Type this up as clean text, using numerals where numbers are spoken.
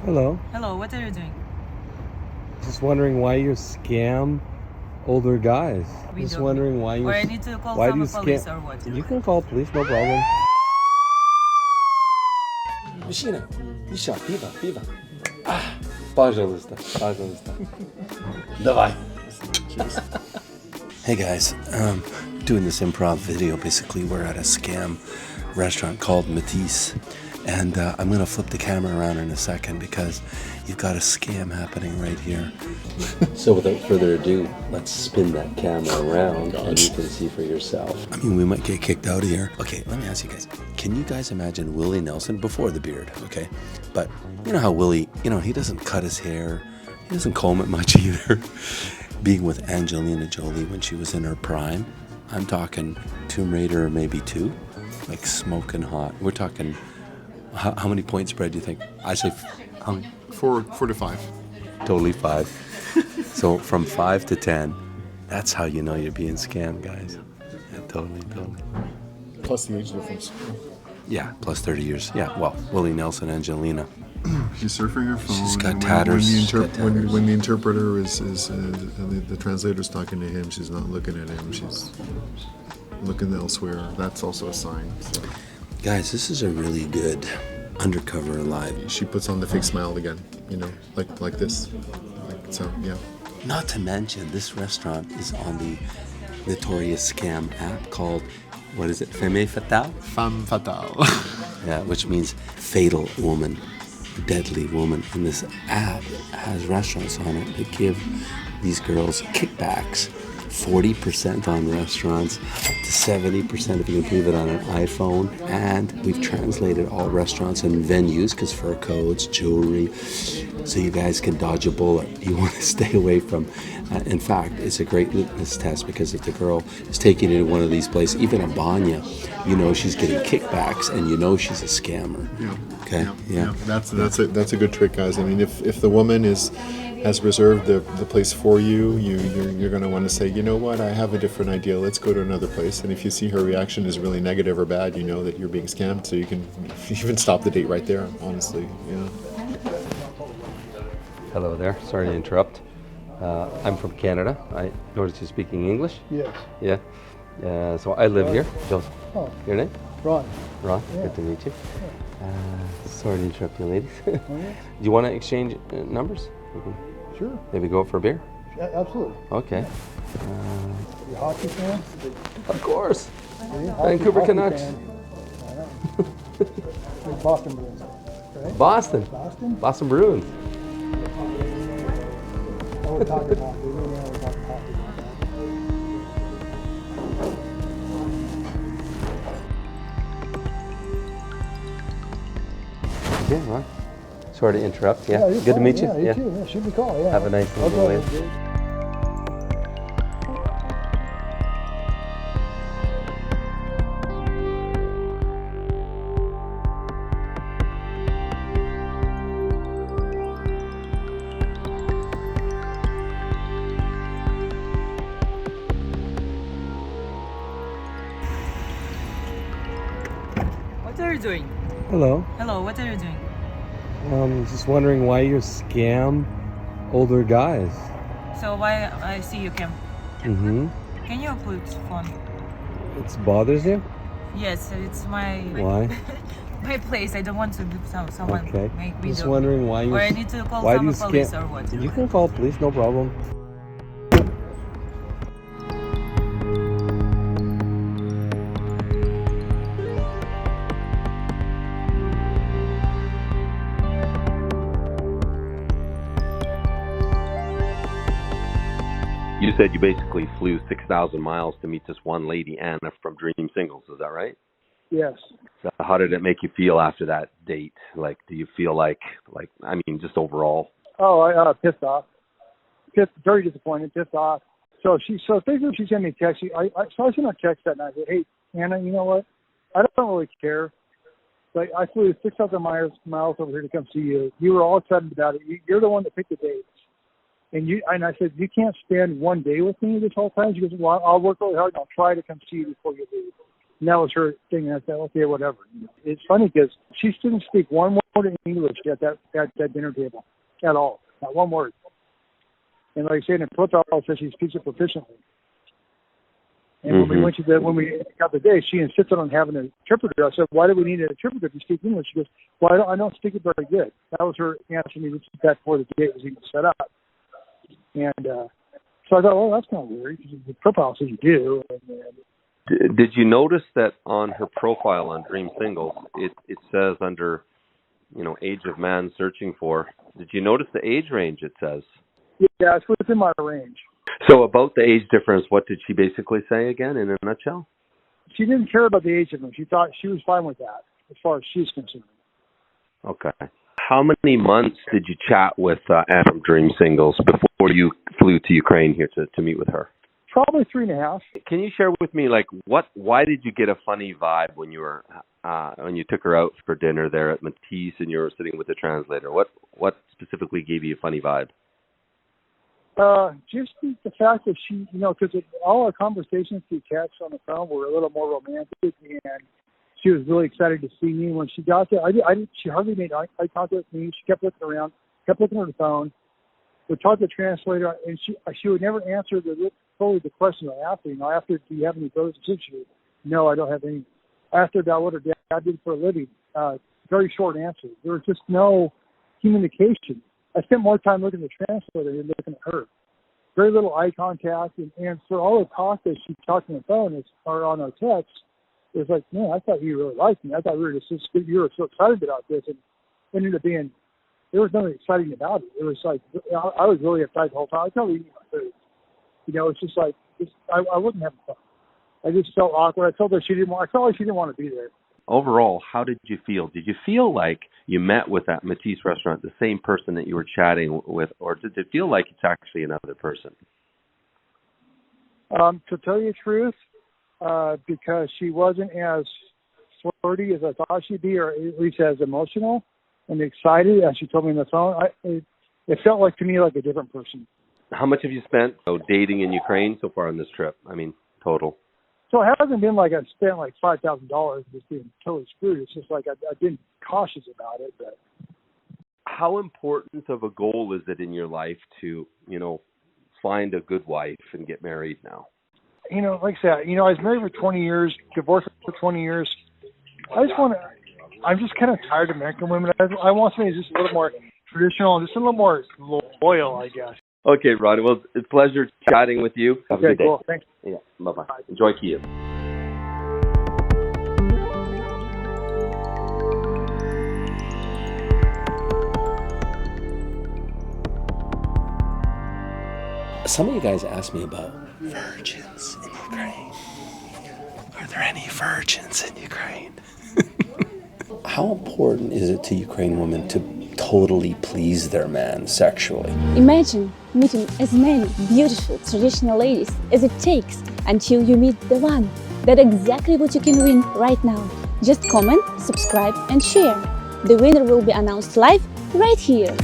Hello. Hello, what are you doing? Just wondering why you scam older guys. We Just don't wondering why you. Or I need to call Why do from you the police scam? or what? You can call police, no problem. Мужчина, еще, пиво, пиво. Пожалуйста, пожалуйста. Давай. Hey guys, doing this improv video. Basically, we're at a scam restaurant called Matisse, and I'm gonna flip the camera around in a second because you've got a scam happening right here. So without further ado, let's spin that camera around and you can see for yourself. I mean, we might get kicked out of here. Okay, let me ask you guys. Can you guys imagine Willie Nelson before the beard, okay? But you know how Willie, he doesn't cut his hair. He doesn't comb it much either. Being with Angelina Jolie when she was in her prime. I'm talking Tomb Raider maybe 2. Like smoking hot. We're talking, how many point spread do you think? I say, how many? 4 to 5. Totally 5. So from 5 to 10, that's how you know you're being scammed, guys. Yeah, totally. Plus the age difference. Yeah, plus 30 years. Yeah, well, Willie Nelson and Angelina. She's surfing her phone. She's got and tatters. When the interpreter is the translator's talking to him, she's not looking at him. She's looking elsewhere. That's also a sign. So. Guys, this is a really good undercover live. She puts on the fake smile again, like this. So, yeah. Not to mention, this restaurant is on the notorious scam app called, what is it, Femme Fatale? Femme Fatale. Yeah, which means fatal woman, deadly woman. And this app has restaurants on it that give these girls kickbacks, 40% on restaurants, up to 70% if you can believe it on an iPhone. And we've translated all restaurants and venues, because fur coats, jewelry, so you guys can dodge a bullet. You want to stay away from. In fact, it's a great litmus test, because if the girl is taking you to one of these places, even a banya, you know she's getting kickbacks and you know she's a scammer. Yeah. Okay. Yeah. That's a good trick, guys. I mean, if the woman has reserved the place for you, you're going to want to say, you know what, I have a different idea. Let's go to another place. And if you see her reaction is really negative or bad, you know that you're being scammed. So you can even stop the date right there. Honestly, yeah. Hello there. Sorry to interrupt. I'm from Canada. I noticed you're speaking English. Yes. Yeah. So I live here. Joseph. Oh. Your name? Ron. Ron. Yeah. Good to meet you. Sorry to interrupt you, ladies. Oh, yeah. Do you want to exchange numbers? We can Sure. maybe go out for a beer? Yeah, absolutely. Okay. You a hockey fan? Of course. Yeah, Vancouver hockey Canucks. fan. I know. Big Boston Bruins, right? Boston. Boston? Boston Bruins. Oh, we're talking hockey. We know we're talking hockey. Yeah, Ron. Sorry to interrupt. Yeah. you're Good to fine. meet you. Yeah, you too. Yeah, shoot me a call. Yeah. Have a nice I'll evening, go ladies. ahead. What are you doing? Hello. Hello, what are you doing? Just wondering why you scam older guys. So why I see you can Mm-hmm. Can you put phone? It bothers you? Yes, it's my Why? my place. I don't want to be someone Okay. make video. Just wondering why you. Or I need to call Why do from you the police scam? or what? You can call police, no problem. You said you basically flew 6,000 miles to meet this one lady, Anna, from Dream Singles. Is that right? Yes. So how did it make you feel after that date? Like, do you feel like, I mean, just overall? Oh, I pissed off. Very disappointed. Pissed off. So basically she sent me a text. I sent her a text that night. I said, hey, Anna, you know what? I don't really care. But I flew 6,000 miles over here to come see you. You were all excited about it. You're the one that picked the dates. And I said, you can't spend one day with me this whole time? She goes, well, I'll work really hard and I'll try to come see you before you leave. And that was her thing. And I said, okay, whatever. It's funny because she didn't speak one word in English at that dinner table at all. Not one word. And like I say, in the profile, it says she speaks it proficiently. And when we got the day, she insisted on having an interpreter. I said, why do we need an interpreter if you speak English? She goes, well, I don't speak it very good. That was her answer to me back before the date was even set up. And so I thought, well, that's kind of weird because the profile says you do. And, did you notice that on her profile on Dream Singles, it says under, age of man searching for, did you notice the age range it says? Yeah, it's within my range. So about the age difference, what did she basically say again in a nutshell? She didn't care about the age difference. She thought she was fine with that as far as she's concerned. Okay. How many months did you chat with Anne from Dream Singles before you flew to Ukraine here to meet with her? Probably 3.5. Can you share with me, why did you get a funny vibe when you were when you took her out for dinner there at Matisse and you were sitting with the translator? What specifically gave you a funny vibe? Just the fact that she, because all our conversations through text on the phone were a little more romantic, and she was really excited to see me. When she got there, she hardly made eye contact with me. She kept looking around, kept looking at the phone. We talked to the translator, and she would never answer fully the question I asked her. I asked her, do you have any brothers and sisters? No, I don't have any. I asked her about what her dad did for a living. Very short answer. There was just no communication. I spent more time looking at the translator than looking at her. Very little eye contact, and for all the talk that she talked on the phone or on our text, it was like, man, I thought you really liked me. I thought you were so excited about this, and it ended up being, there was nothing exciting about it. It was like, I was really excited the whole time. I was probably eating my food. It's just like, I wasn't having fun. I just felt awkward. I felt like she didn't want to be there. Overall, how did you feel? Did you feel like you met with that Matisse restaurant the same person that you were chatting with, or did it feel like it's actually another person? To tell you the truth, because she wasn't as flirty as I thought she'd be, or at least as emotional and excited as she told me on the phone, it felt like to me like a different person. How much have you spent dating in Ukraine so far on this trip? I mean, total. So it hasn't been like I spent like $5,000 just being totally screwed. It's just like I've been cautious about it. But how important of a goal is it in your life to, find a good wife and get married now? Like I said, I was married for 20 years, divorced for 20 years. I'm just kind of tired of American women. I want something just a little more traditional, just a little more loyal, I guess. Okay, Ron. Well, it's a pleasure chatting with you. Have a good day. Cool. Thanks. Yeah, bye-bye. Enjoy Kyiv. Some of you guys asked me about virgins in Ukraine. Are there any virgins in Ukraine? How important is it to Ukrainian women to totally please their man sexually? Imagine meeting as many beautiful traditional ladies as it takes until you meet the one. That's exactly what you can win right now. Just comment, subscribe and share. The winner will be announced live right here.